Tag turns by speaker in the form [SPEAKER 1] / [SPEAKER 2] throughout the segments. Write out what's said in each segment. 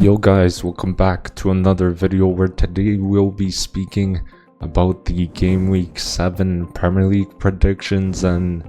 [SPEAKER 1] Yo guys, welcome back to another video where today we'll be speaking about the Game Week 7 Premier League predictions, and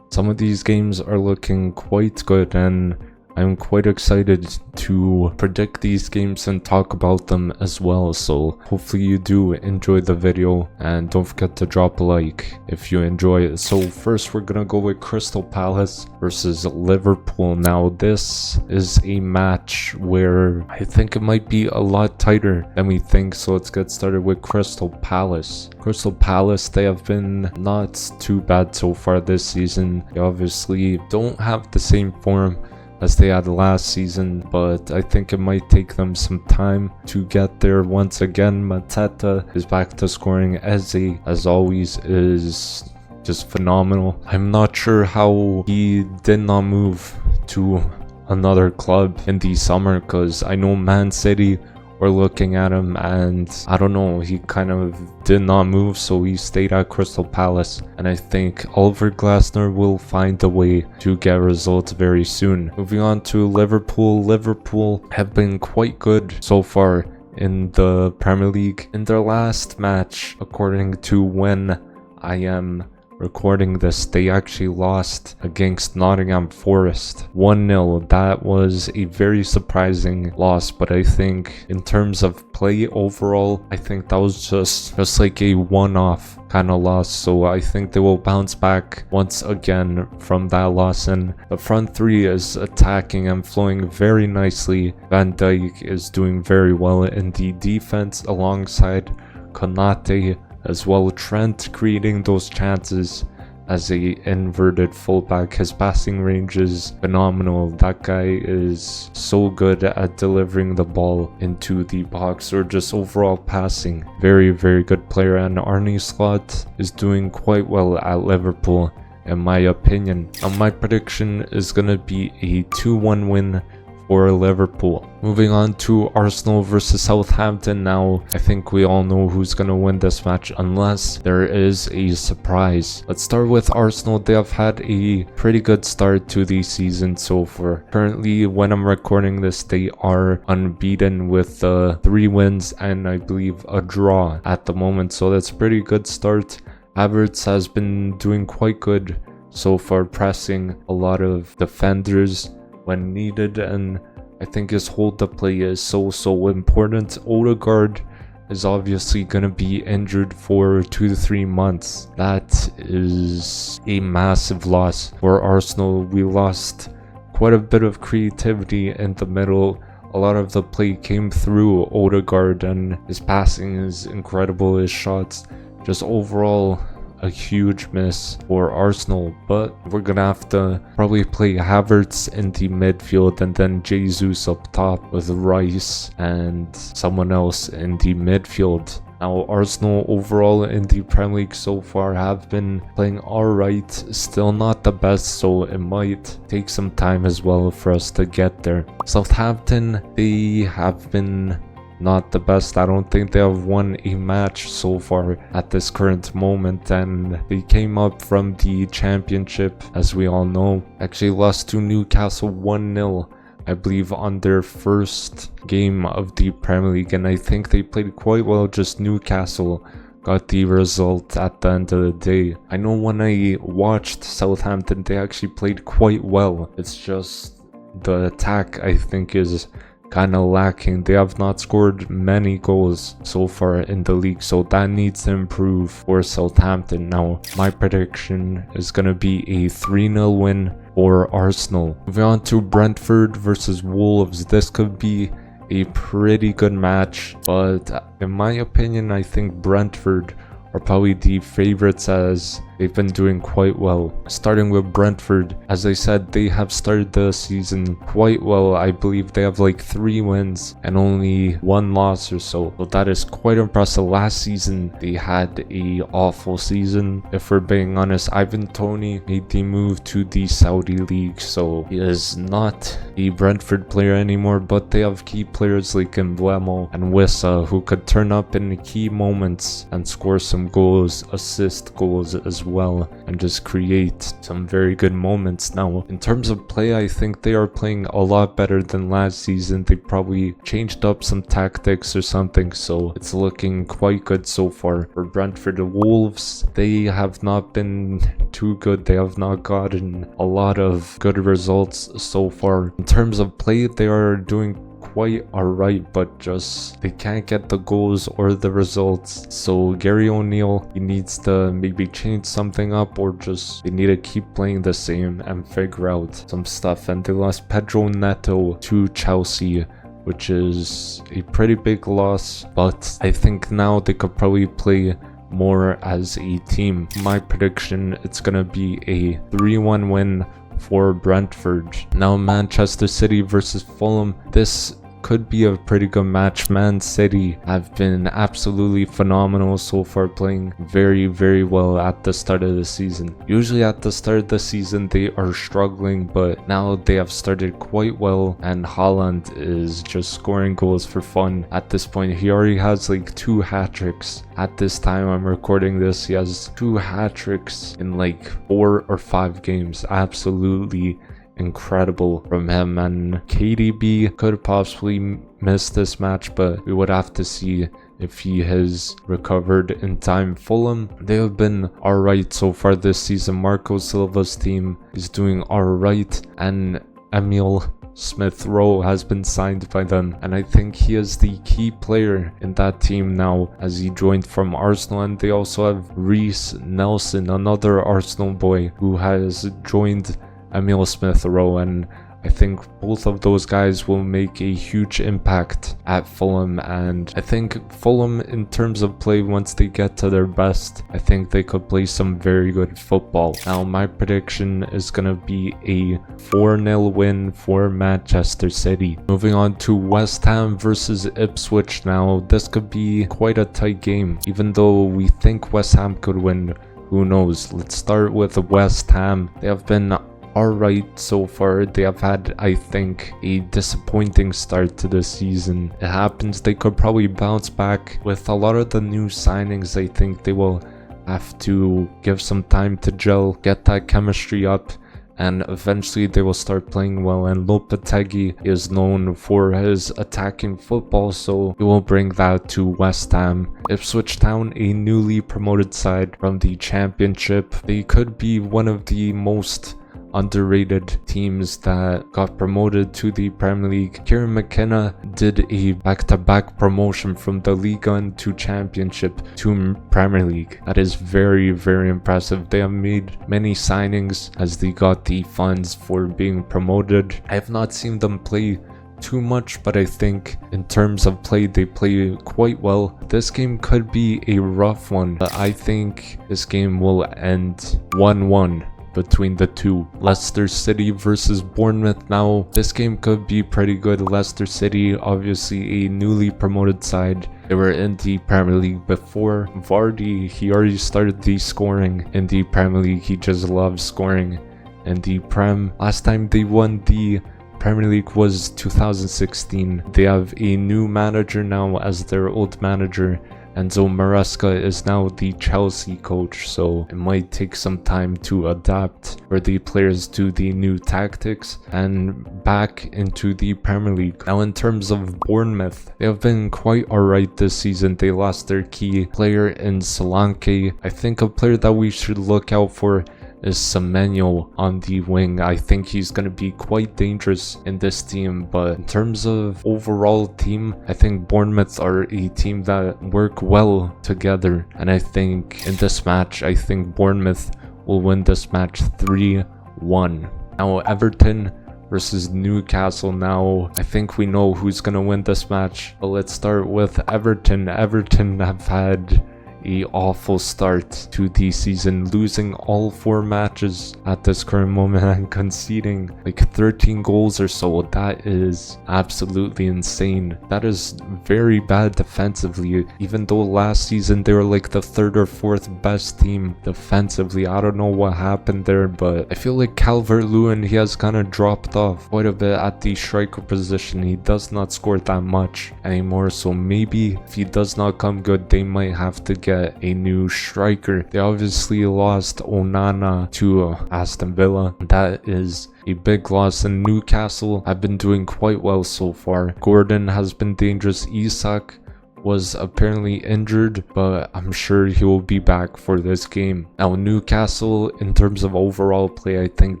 [SPEAKER 1] some of these games are looking quite good and I'm quite excited to predict these games and talk about them as well. So hopefully you do enjoy the video and don't forget to drop a like if you enjoy it. So first we're gonna go with Crystal Palace versus Liverpool. Now this is a match where I think it might be a lot tighter than we think, so let's get started with Crystal Palace. Crystal Palace, they have been not too bad so far this season. They obviously don't have the same form as they had last season, but I think it might take them some time to get there. Once again, Mateta is back to scoring. Eze, as always, is just phenomenal. I'm not sure how he did not move to another club in the summer, because I know Man City were looking at him and I don't know, he kind of did not move, so he stayed at Crystal Palace, and I think Oliver Glasner will find a way to get results very soon. Moving on to Liverpool. Liverpool have been quite good so far in the Premier League. In their last match, according to when I am recording this, they actually lost against Nottingham Forest 1-0. That was a very surprising loss, but I think in terms of play overall, I think that was just like a one-off kind of loss. So I think they will bounce back once again from that loss, and the front three is attacking and flowing very nicely. Van Dijk is doing very well in the defense alongside Konate, as well Trent creating those chances as a inverted fullback. His passing range is phenomenal. That guy is so good at delivering the ball into the box or just overall passing. Very good player. And Arne Slot is doing quite well at Liverpool in my opinion. And my prediction is gonna be a 2-1 win for Liverpool. Moving on to Arsenal versus Southampton. Now I think we all know who's gonna win this match unless there is a surprise. Let's start with Arsenal. They have had a pretty good start to the season so far. Currently, when I'm recording this, they are unbeaten with 3 wins and I believe a draw at the moment, so that's a pretty good start. Havertz has been doing quite good so far, pressing a lot of defenders when needed, and I think his hold up play is so important. Odegaard is obviously going to be injured for 2 to 3 months. That is a massive loss for Arsenal. We lost quite a bit of creativity in the middle. A lot of the play came through Odegaard, and his passing is incredible, his shots, just overall a huge miss for Arsenal. But we're gonna have to probably play Havertz in the midfield and then Jesus up top with Rice and someone else in the midfield. Now Arsenal overall in the Premier League so far have been playing alright, still not the best, so it might take some time as well for us to get there. Southampton, they have been not the best. I don't think they have won a match so far at this current moment, and they came up from the championship, as we all know. Actually lost to Newcastle 1-0, I believe, on their first game of the Premier League, and I think they played quite well. Just Newcastle got the result at the end of the day. I know when I watched Southampton, they actually played quite well. It's just the attack, I think, is kind of lacking. They have not scored many goals so far in the league, so that needs to improve for Southampton. Now my prediction is going to be a 3-0 win for Arsenal. Moving on to Brentford versus Wolves. This could be a pretty good match, but in my opinion I think Brentford are probably the favorites as they've been doing quite well. Starting with Brentford, as I said, they have started the season quite well. I believe they have like 3 wins and only 1 loss or so. So that is quite impressive. Last season they had a awful season. If we're being honest, Ivan Toney made the move to the Saudi League, so he is not a Brentford player anymore, but they have key players like Mbeumo and Wissa who could turn up in key moments and score some goals, assist goals as well. well and just create some very good moments. Now, in terms of play, I think they are playing a lot better than last season. They probably changed up some tactics or something, so it's looking quite good so far. For Brentford, the Wolves, they have not been too good. They have not gotten a lot of good results so far. In terms of play, they are doing quite alright, but just they can't get the goals or the results. So Gary O'Neill, he needs to maybe change something up, or just they need to keep playing the same and figure out some stuff. And they lost Pedro Neto to Chelsea, which is a pretty big loss, but I think now they could probably play more as a team. My prediction, it's gonna be a 3-1 win for Brentford. Now, Manchester City versus Fulham. This could be a pretty good match. Man City have been absolutely phenomenal so far, playing very, very well at the start of the season. Usually at the start of the season they are struggling, but now they have started quite well, and Haaland is just scoring goals for fun. At this point, he already has like 2 hat-tricks. At this time I'm recording this, he has 2 hat-tricks in like 4 or 5 games. Absolutely incredible from him. And KDB could possibly miss this match, but we would have to see if he has recovered in time. Fulham, they have been alright so far this season. Marco Silva's team is doing alright, and Emil Smith-Rowe has been signed by them, and I think he is the key player in that team now, as he joined from Arsenal. And they also have Reece Nelson, another Arsenal boy, who has joined Emil Smith-Rowe, and I think both of those guys will make a huge impact at Fulham. And I think Fulham, in terms of play, once they get to their best, I think they could play some very good football. Now, my prediction is going to be a 4-0 win for Manchester City. Moving on to West Ham versus Ipswich. Now, this could be quite a tight game. Even though we think West Ham could win, who knows? Let's start with West Ham. They have been alright so far. They have had, I think, a disappointing start to the season. It happens. They could probably bounce back with a lot of the new signings. I think they will have to give some time to gel, get that chemistry up, and eventually they will start playing well. And Lopetegui is known for his attacking football, so he will bring that to West Ham. Ipswich Town, a newly promoted side from the Championship. They could be one of the most underrated teams that got promoted to the Premier League. Kieran McKenna did a back-to-back promotion from the Liga to Championship to Premier League. That is very, very impressive. They have made many signings as they got the funds for being promoted. I have not seen them play too much, but I think in terms of play, they play quite well. This game could be a rough one, but I think this game will end 1-1 between the two. Leicester City versus Bournemouth. Now, this game could be pretty good. Leicester City, obviously a newly promoted side. They were in the Premier League before. Vardy, he already started the scoring in the Premier League. He just loves scoring in the Prem. Last time they won the Premier League was 2016. They have a new manager now as their old manager. Enzo Maresca is now the Chelsea coach, so it might take some time to adapt for the players to the new tactics and back into the Premier League. Now, in terms of Bournemouth, they have been quite alright this season. They lost their key player in Solanke. I think a player that we should look out for is Semenyo on the wing. I think he's going to be quite dangerous in this team, but in terms of overall team, I think Bournemouth are a team that work well together, and I think in this match, I think Bournemouth will win this match 3-1. Now, Everton versus Newcastle. Now, I think we know who's going to win this match, but let's start with Everton. Everton have had a awful start to the season, losing all 4 matches at this current moment and conceding like 13 goals or so. That is absolutely insane. That is very bad defensively, even though last season they were like the 3rd or 4th best team defensively. I don't know what happened there, but I feel like Calvert-Lewin, he has kind of dropped off quite a bit at the striker position. He does not score that much anymore, so maybe if he does not come good, they might have to get get a new striker. They obviously lost Onana to Aston Villa. That is a big loss. In Newcastle have been doing quite well so far. Gordon has been dangerous. Isak was apparently injured, but I'm sure he will be back for this game. Now Newcastle, in terms of overall play, I think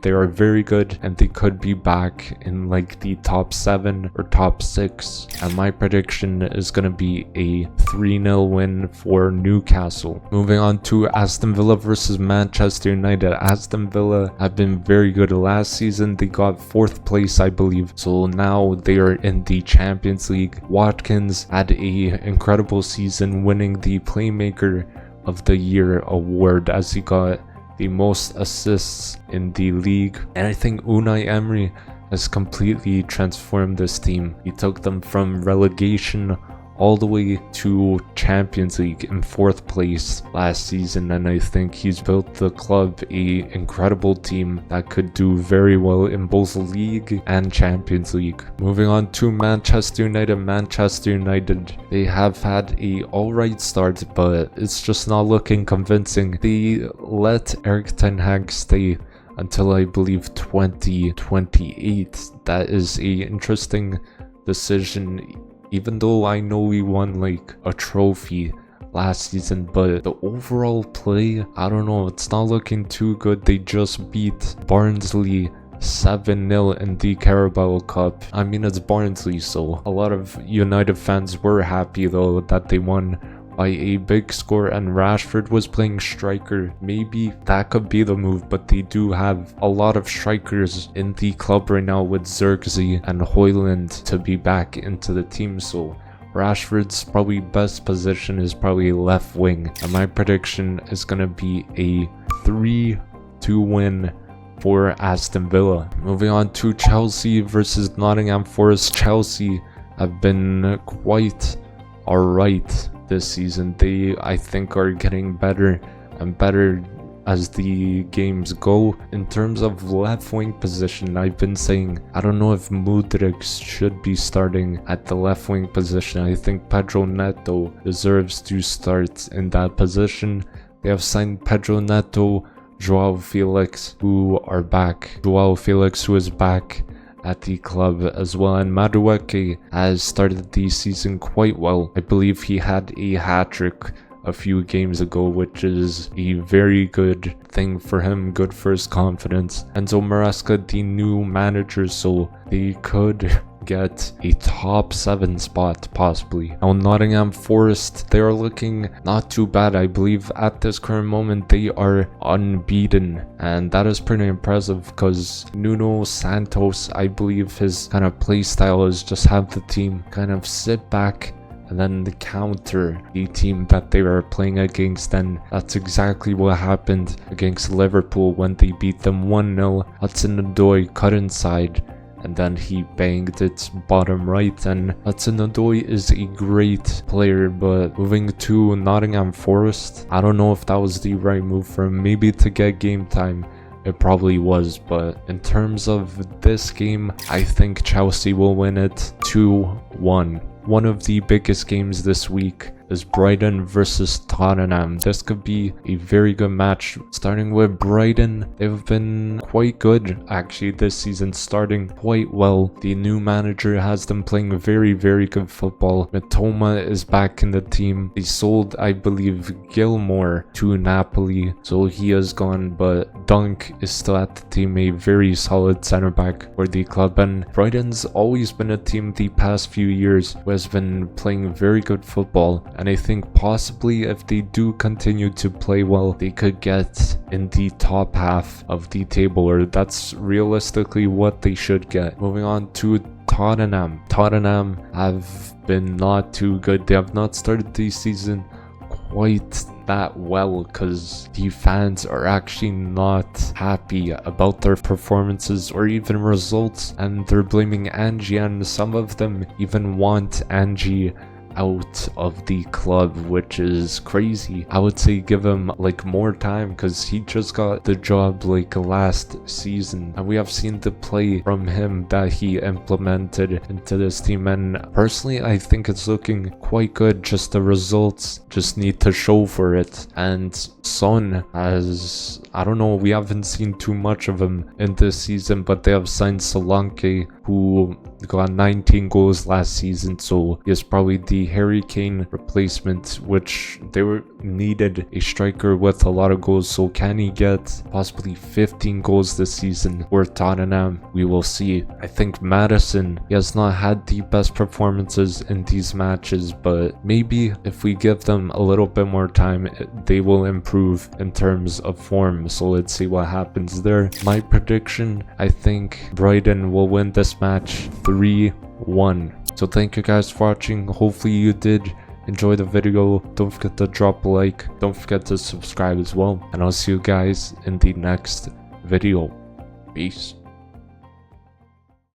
[SPEAKER 1] they are very good and they could be back in like the top 7 or top 6, and my prediction is going to be a 3-0 win for Newcastle. Moving on to Aston Villa versus Manchester United. Aston Villa have been very good last season. They got 4th place, I believe, so now they are in the Champions League. Watkins had a incredible season, winning the Playmaker of the Year award as he got the most assists in the league. And I think Unai Emery has completely transformed this team. He took them from relegation all the way to Champions League in 4th place last season, and I think he's built the club a incredible team that could do very well in both League and Champions League. Moving on to Manchester United. Manchester United, they have had a alright start, but it's just not looking convincing. They let Erik ten Hag stay until I believe 2028. That is a interesting decision, even though I know we won like a trophy last season, but the overall play, I don't know, it's not looking too good. They just beat Barnsley 7-0 in the Carabao Cup. I mean, it's Barnsley, so a lot of United fans were happy though that they won by a big score, and Rashford was playing striker. Maybe that could be the move, but they do have a lot of strikers in the club right now with Xerxes and Højlund to be back into the team, so Rashford's probably best position is probably left wing, and my prediction is gonna be a 3-2 win for Aston Villa. Moving on to Chelsea versus Nottingham Forest. Chelsea have been quite alright this season. They, I think, are getting better and better as the games go. In terms of left wing position, I've been saying I don't know if Mudryk should be starting at the left wing position. I think Pedro Neto deserves to start in that position. They have signed Pedro Neto, Joao Felix, who are back. Joao Felix, who is back at the club as well, and Madueke has started the season quite well. I believe he had a hat-trick a few games ago, which is a very good thing for him, good for his confidence. Enzo Maresca, the new manager, so they could get a top 7 spot possibly. Now Nottingham Forest, they are looking not too bad. I believe at this current moment they are unbeaten, and that is pretty impressive because Nuno Santos, I believe his kind of play style is just have the team kind of sit back and then the counter the team that they were playing against, and that's exactly what happened against Liverpool when they beat them 1-0. Hudson-Odoi cut inside and then he banged it bottom right, and Hudson-Odoi is a great player. But moving to Nottingham Forest, I don't know if that was the right move for him. Maybe to get game time, it probably was, but in terms of this game, I think Chelsea will win it 2-1. One of the biggest games this week is Brighton versus Tottenham. This could be a very good match. Starting with Brighton, they've been quite good actually this season, starting quite well. The new manager has them playing very, very good football. Mitoma is back in the team. They sold, I believe, Gilmore to Napoli, so he is gone, but Dunk is still at the team, a very solid center back for the club. And Brighton's always been a team the past few years who has been playing very good football, and I think possibly if they do continue to play well, they could get in the top half of the table, or that's realistically what they should get. Moving on to Tottenham. Tottenham have been not too good. They have not started the season quite that well because the fans are actually not happy about their performances or even results, and they're blaming Angie, and some of them even want Angie out of the club, which is crazy. I would say give him like more time because he just got the job like last season, and we have seen the play from him that he implemented into this team, and personally I think it's looking quite good. Just the results just need to show for it. And Son has, I don't know, we haven't seen too much of him in this season, but they have signed Solanke, who got 19 goals last season, so he is probably the Harry Kane replacement, which they needed a striker with a lot of goals. So can he get possibly 15 goals this season for Tottenham? We will see. I think Maddison, he has not had the best performances in these matches, but maybe if we give them a little bit more time, they will improve in terms of form. So let's see what happens there. My prediction, I think Brighton will win this match 3-1. So thank you guys for watching. Hopefully you did enjoy the video. Don't forget to drop a like. Don't forget to subscribe as well. And I'll see you guys in the next video. Peace.